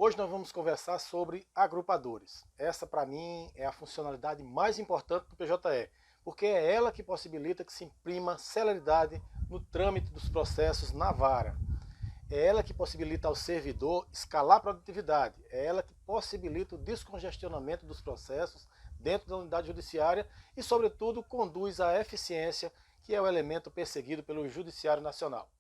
Hoje nós vamos conversar sobre agrupadores. Essa, para mim, é a funcionalidade mais importante do PJE, porque é ela que possibilita que se imprima celeridade no trâmite dos processos na vara. É ela que possibilita ao servidor escalar a produtividade. É ela que possibilita o descongestionamento dos processos dentro da unidade judiciária e, sobretudo, conduz à eficiência, que é o elemento perseguido pelo Judiciário Nacional.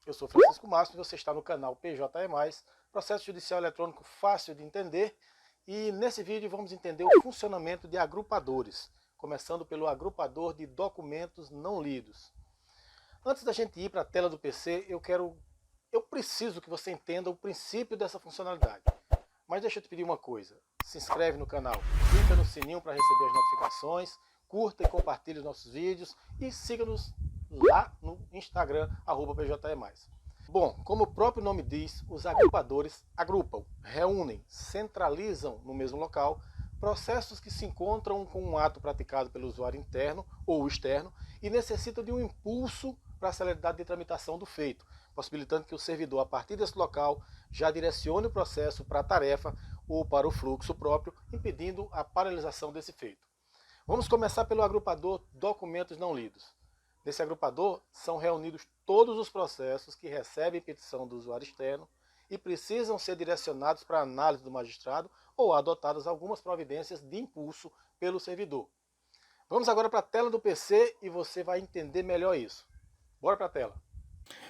Eu sou Francisco Márcio e você está no canal PJE+, Processo Judicial Eletrônico fácil de entender. E nesse vídeo vamos entender o funcionamento de agrupadores, começando pelo agrupador de documentos não lidos. Antes da gente ir para a tela do PC, eu preciso que você entenda o princípio dessa funcionalidade. Mas deixa eu te pedir uma coisa, se inscreve no canal, clica no sininho para receber as notificações, curta e compartilhe os nossos vídeos e siga-nos lá no Instagram, @PJE+. Bom, como o próprio nome diz, os agrupadores agrupam, reúnem, centralizam no mesmo local processos que se encontram com um ato praticado pelo usuário interno ou externo e necessitam de um impulso para a celeridade de tramitação do feito, possibilitando que o servidor, a partir desse local, já direcione o processo para a tarefa ou para o fluxo próprio, impedindo a paralisação desse feito. Vamos começar pelo agrupador documentos não lidos. Nesse agrupador são reunidos todos os processos que recebem petição do usuário externo e precisam ser direcionados para análise do magistrado ou adotadas algumas providências de impulso pelo servidor. Vamos agora para a tela do PC e você vai entender melhor isso. Bora para a tela.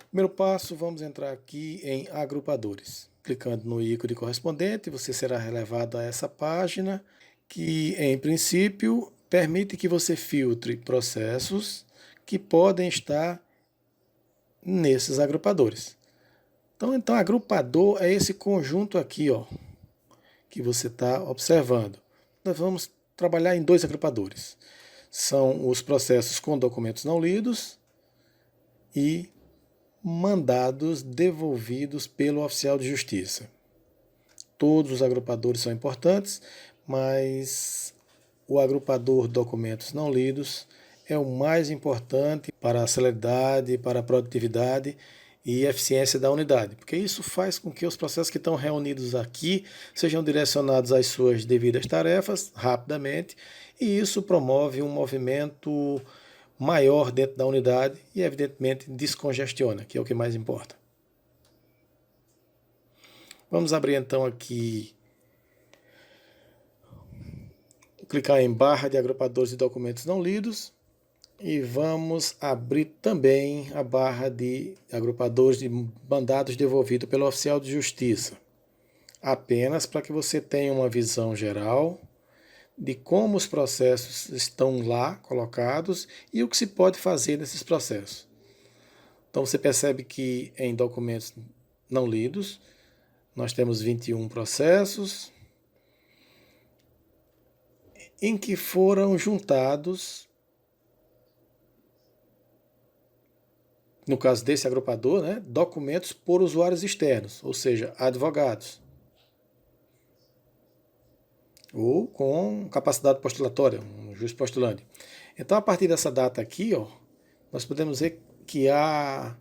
Primeiro passo, vamos entrar aqui em agrupadores. Clicando no ícone correspondente, você será relevado a essa página que, em princípio, permite que você filtre processos que podem estar nesses agrupadores. Então agrupador é esse conjunto aqui, ó, que você está observando. Nós vamos trabalhar em dois agrupadores. São os processos com documentos não lidos e mandados devolvidos pelo oficial de justiça. Todos os agrupadores são importantes, mas o agrupador documentos não lidos é o mais importante para a celeridade, para a produtividade e eficiência da unidade, porque isso faz com que os processos que estão reunidos aqui sejam direcionados às suas devidas tarefas rapidamente, e isso promove um movimento maior dentro da unidade e, evidentemente, descongestiona, que é o que mais importa. Vamos abrir então aqui, clicar em barra de agrupadores de documentos não lidos e vamos abrir também a barra de agrupadores de mandados devolvidos pelo oficial de justiça, apenas para que você tenha uma visão geral de como os processos estão lá colocados e o que se pode fazer nesses processos. Então você percebe que em documentos não lidos, nós temos 21 processos em que foram juntados, no caso desse agrupador, né, documentos por usuários externos, ou seja, advogados, ou com capacidade postulatória, um juiz postulante. Então, a partir dessa data aqui, ó, nós podemos ver que há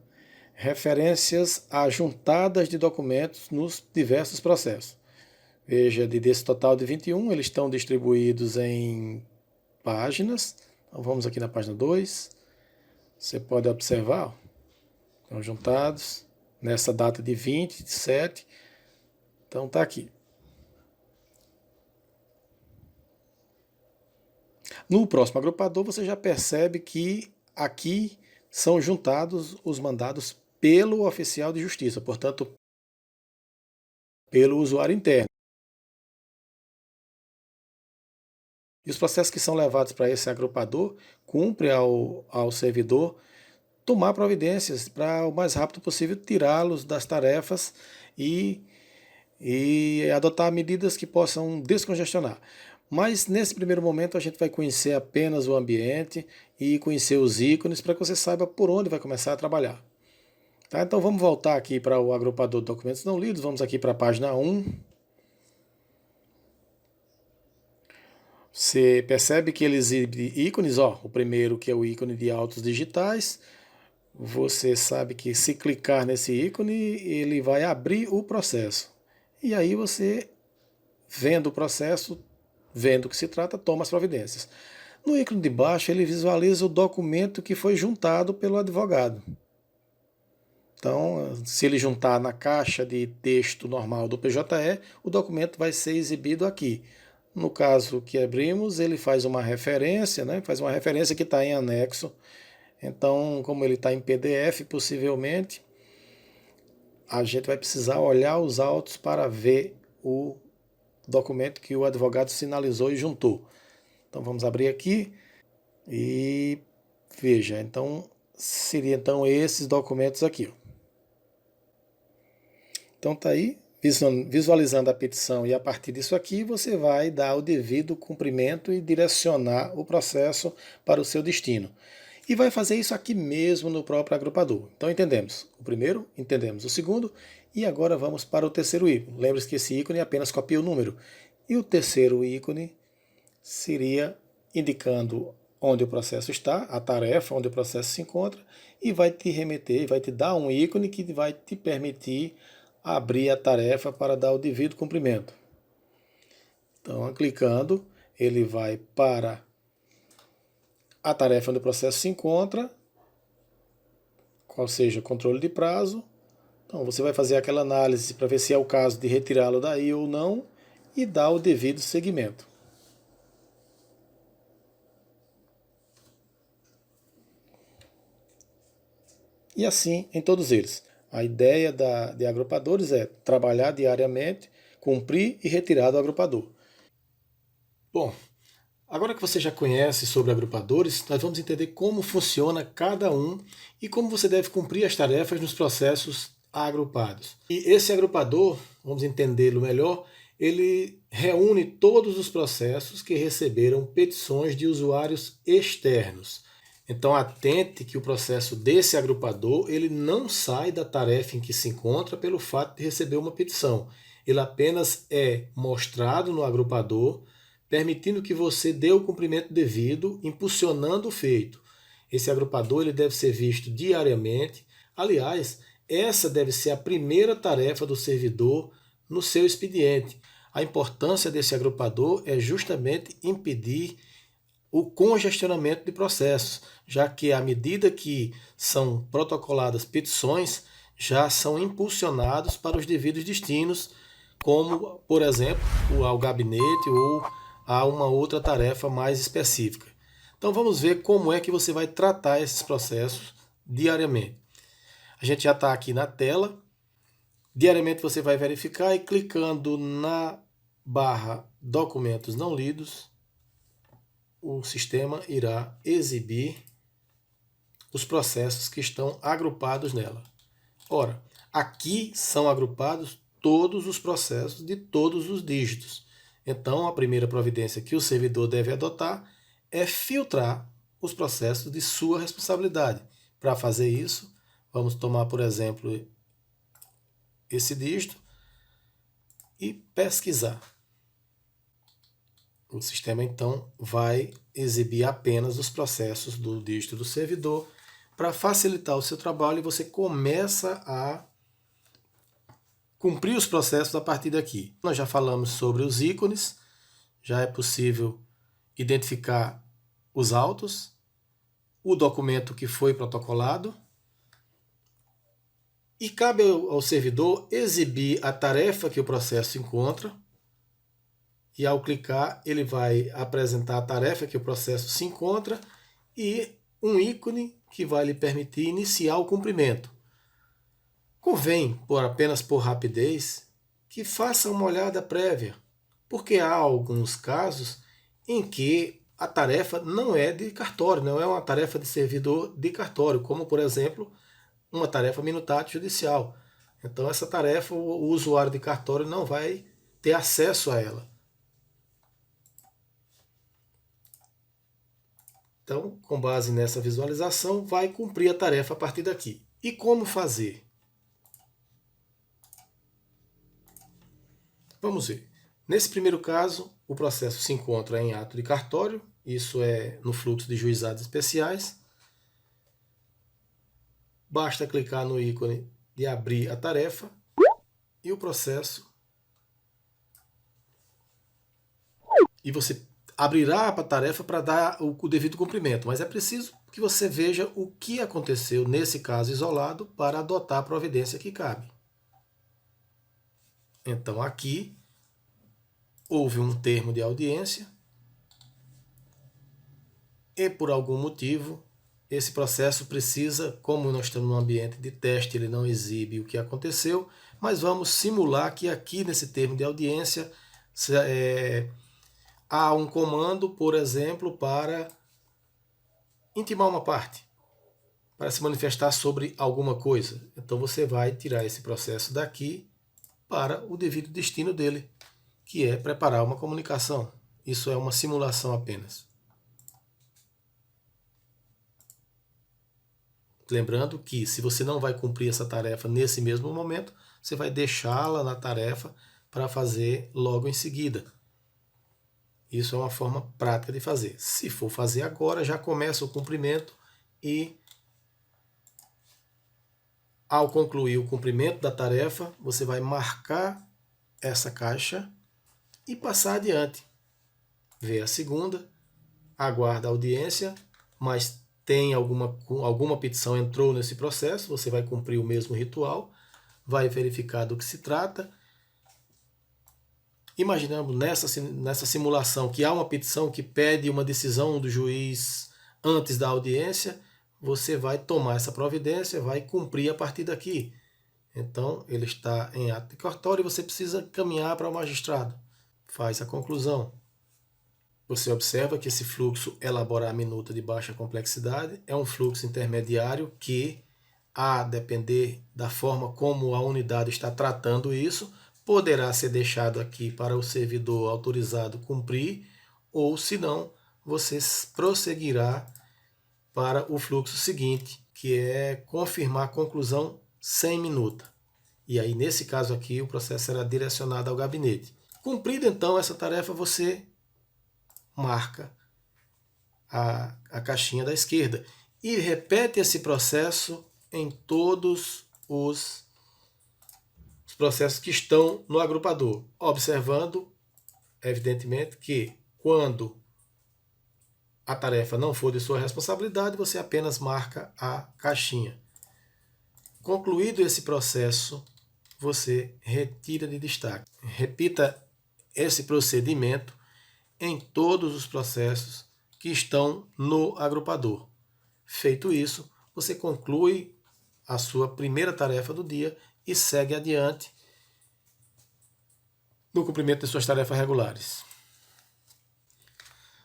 referências a juntadas de documentos nos diversos processos. Veja, desse total de 21, eles estão distribuídos em páginas. Então, vamos aqui na página 2. Você pode observar, ó, estão juntados nessa data de 20, de 7. Então, está aqui. No próximo agrupador, você já percebe que aqui são juntados os mandados pelo oficial de justiça, portanto, pelo usuário interno. E os processos que são levados para esse agrupador, cumpre ao servidor tomar providências para o mais rápido possível tirá-los das tarefas e adotar medidas que possam descongestionar. Mas nesse primeiro momento a gente vai conhecer apenas o ambiente e conhecer os ícones para que você saiba por onde vai começar a trabalhar. Tá? Então vamos voltar aqui para o agrupador de documentos não lidos, vamos aqui para a página 1. Você percebe que ele exibe ícones, ó, o primeiro que é o ícone de autos digitais. Você sabe que se clicar nesse ícone, ele vai abrir o processo. E aí você, vendo o processo, vendo o que se trata, toma as providências. No ícone de baixo, ele visualiza o documento que foi juntado pelo advogado. Então, se ele juntar na caixa de texto normal do PJE, o documento vai ser exibido aqui. No caso que abrimos, ele faz uma referência, né? Faz uma referência que está em anexo. Então, como ele está em PDF, possivelmente, a gente vai precisar olhar os autos para ver o documento que o advogado sinalizou e juntou. Então, vamos abrir aqui e veja. Então, seria então esses documentos aqui, ó. Então tá aí, visualizando a petição, e a partir disso aqui você vai dar o devido cumprimento e direcionar o processo para o seu destino. E vai fazer isso aqui mesmo no próprio agrupador. Então entendemos o primeiro, entendemos o segundo, e agora vamos para o terceiro ícone. Lembre-se que esse ícone apenas copia o número. E o terceiro ícone seria indicando onde o processo está, a tarefa onde o processo se encontra, e vai te remeter, vai te dar um ícone que vai te permitir abrir a tarefa para dar o devido cumprimento. Então, clicando, ele vai para a tarefa onde o processo se encontra, qual seja o controle de prazo. Então, você vai fazer aquela análise para ver se é o caso de retirá-lo daí ou não e dar o devido seguimento. E assim em todos eles. A ideia de agrupadores é trabalhar diariamente, cumprir e retirar do agrupador. Bom, agora que você já conhece sobre agrupadores, nós vamos entender como funciona cada um e como você deve cumprir as tarefas nos processos agrupados. E esse agrupador, vamos entendê-lo melhor, ele reúne todos os processos que receberam petições de usuários externos. Então atente que o processo desse agrupador ele não sai da tarefa em que se encontra pelo fato de receber uma petição. Ele apenas é mostrado no agrupador, permitindo que você dê o cumprimento devido, impulsionando o feito. Esse agrupador ele deve ser visto diariamente. Aliás, essa deve ser a primeira tarefa do servidor no seu expediente. A importância desse agrupador é justamente impedir o congestionamento de processos, já que à medida que são protocoladas petições, já são impulsionados para os devidos destinos, como, por exemplo, ao gabinete ou a uma outra tarefa mais específica. Então vamos ver como é que você vai tratar esses processos diariamente. A gente já está aqui na tela. Diariamente você vai verificar e clicando na barra Documentos não lidos, o sistema irá exibir os processos que estão agrupados nela. Ora, aqui são agrupados todos os processos de todos os dígitos. Então, a primeira providência que o servidor deve adotar é filtrar os processos de sua responsabilidade. Para fazer isso, vamos tomar, por exemplo, esse dígito e pesquisar. O sistema, então, vai exibir apenas os processos do dígito do servidor para facilitar o seu trabalho e você começa a cumprir os processos a partir daqui. Nós já falamos sobre os ícones, já é possível identificar os autos, o documento que foi protocolado e cabe ao servidor exibir a tarefa que o processo encontra. E ao clicar, ele vai apresentar a tarefa que o processo se encontra e um ícone que vai lhe permitir iniciar o cumprimento. Convém, apenas por rapidez, que faça uma olhada prévia, porque há alguns casos em que a tarefa não é de cartório, não é uma tarefa de servidor de cartório, como, por exemplo, uma tarefa minutátil judicial. Então, essa tarefa, o usuário de cartório não vai ter acesso a ela. Então, com base nessa visualização, vai cumprir a tarefa a partir daqui. E como fazer? Vamos ver. Nesse primeiro caso, o processo se encontra em ato de cartório, isso é no fluxo de juizados especiais. Basta clicar no ícone de abrir a tarefa e o processo. E você abrirá a tarefa para dar o devido cumprimento, mas é preciso que você veja o que aconteceu nesse caso isolado para adotar a providência que cabe. Então aqui houve um termo de audiência e por algum motivo esse processo precisa, como nós estamos num ambiente de teste, ele não exibe o que aconteceu, mas vamos simular que aqui nesse termo de audiência há um comando, por exemplo, para intimar uma parte, para se manifestar sobre alguma coisa. Então você vai tirar esse processo daqui para o devido destino dele, que é preparar uma comunicação. Isso é uma simulação apenas. Lembrando que se você não vai cumprir essa tarefa nesse mesmo momento, você vai deixá-la na tarefa para fazer logo em seguida. Isso é uma forma prática de fazer. Se for fazer agora, já começa o cumprimento e ao concluir o cumprimento da tarefa, você vai marcar essa caixa e passar adiante. Vê a segunda, aguarda a audiência, mas tem alguma petição entrou nesse processo, você vai cumprir o mesmo ritual, vai verificar do que se trata. Imaginamos nessa simulação que há uma petição que pede uma decisão do juiz antes da audiência, você vai tomar essa providência, vai cumprir a partir daqui. Então, ele está em ato de cartório e você precisa caminhar para o magistrado. Faz a conclusão. Você observa que esse fluxo elaborar a minuta de baixa complexidade é um fluxo intermediário que, a depender da forma como a unidade está tratando isso, poderá ser deixado aqui para o servidor autorizado cumprir, ou se não, você prosseguirá para o fluxo seguinte, que é confirmar a conclusão sem minuta. E aí, nesse caso aqui, o processo será direcionado ao gabinete. Cumprida então essa tarefa, você marca a caixinha da esquerda e repete esse processo em todos os processos que estão no agrupador, observando, evidentemente, que quando a tarefa não for de sua responsabilidade, você apenas marca a caixinha. Concluído esse processo, você retira de destaque. Repita esse procedimento em todos os processos que estão no agrupador. Feito isso, você conclui a sua primeira tarefa do dia e segue adiante no cumprimento de suas tarefas regulares.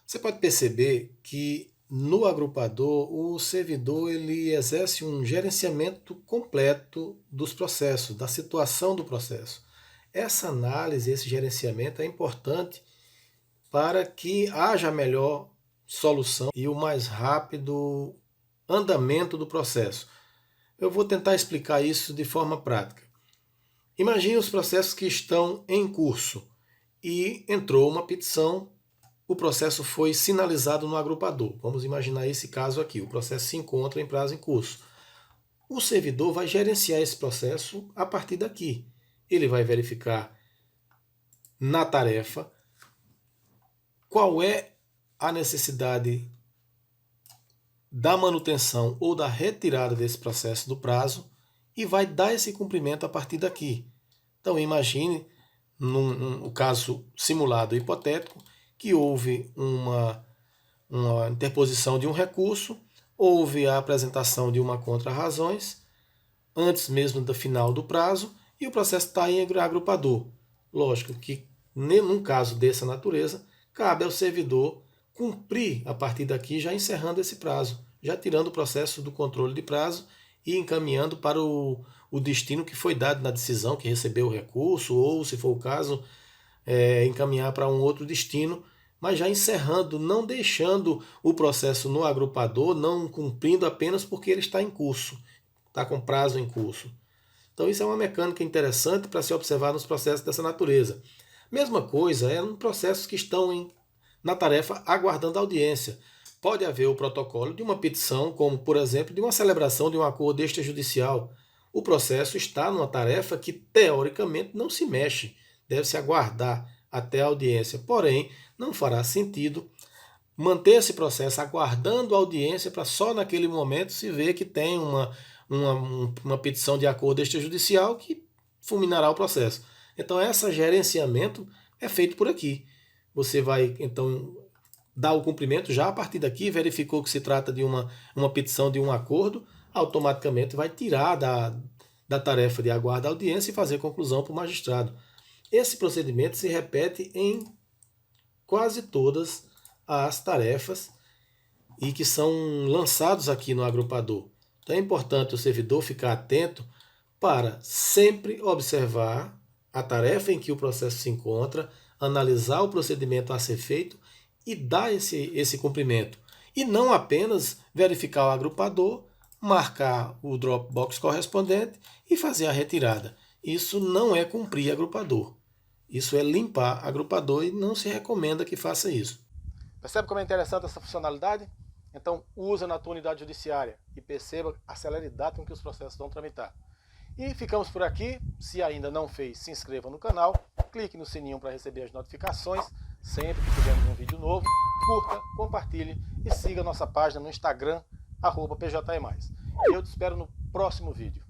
Você pode perceber que no agrupador o servidor ele exerce um gerenciamento completo dos processos, da situação do processo. Essa análise, esse gerenciamento é importante para que haja melhor solução e o mais rápido andamento do processo. Eu vou tentar explicar isso de forma prática. Imagine os processos que estão em curso e entrou uma petição, o processo foi sinalizado no agrupador. Vamos imaginar esse caso aqui, o processo se encontra em prazo em curso. O servidor vai gerenciar esse processo a partir daqui. Ele vai verificar na tarefa qual é a necessidade da manutenção ou da retirada desse processo do prazo e vai dar esse cumprimento a partir daqui. Então imagine, no caso simulado hipotético, que houve uma interposição de um recurso, houve a apresentação de uma contra-razões, antes mesmo do final do prazo, e o processo está em agrupador. Lógico que, num caso dessa natureza, cabe ao servidor cumprir a partir daqui, já encerrando esse prazo, já tirando o processo do controle de prazo e encaminhando para o destino que foi dado na decisão, que recebeu o recurso, ou, se for o caso, encaminhar para um outro destino, mas já encerrando, não deixando o processo no agrupador, não cumprindo apenas porque ele está em curso, está com prazo em curso. Então isso é uma mecânica interessante para se observar nos processos dessa natureza. Mesma coisa é em processos que estão na tarefa aguardando audiência. Pode haver o protocolo de uma petição, como, por exemplo, de uma celebração de um acordo extrajudicial. O processo está numa tarefa que, teoricamente, não se mexe, deve-se aguardar até a audiência. Porém, não fará sentido manter esse processo aguardando a audiência para só naquele momento se ver que tem uma petição de acordo extrajudicial que fulminará o processo. Então, esse gerenciamento é feito por aqui. Você vai, então, dar o cumprimento já a partir daqui, verificou que se trata de uma petição de um acordo, automaticamente vai tirar da tarefa de aguardo da audiência e fazer conclusão para o magistrado. Esse procedimento se repete em quase todas as tarefas e que são lançados aqui no agrupador. Então é importante o servidor ficar atento para sempre observar a tarefa em que o processo se encontra, analisar o procedimento a ser feito e dar esse cumprimento. E não apenas verificar o agrupador, marcar o Dropbox correspondente e fazer a retirada. Isso não é cumprir agrupador. Isso é limpar agrupador e não se recomenda que faça isso. Percebe como é interessante essa funcionalidade? Então usa na tua unidade judiciária e perceba a celeridade com que os processos vão tramitar. E ficamos por aqui. Se ainda não fez, se inscreva no canal, clique no sininho para receber as notificações sempre que tivermos um vídeo novo, curta, compartilhe e siga nossa página no Instagram, @PJE+. Eu te espero no próximo vídeo.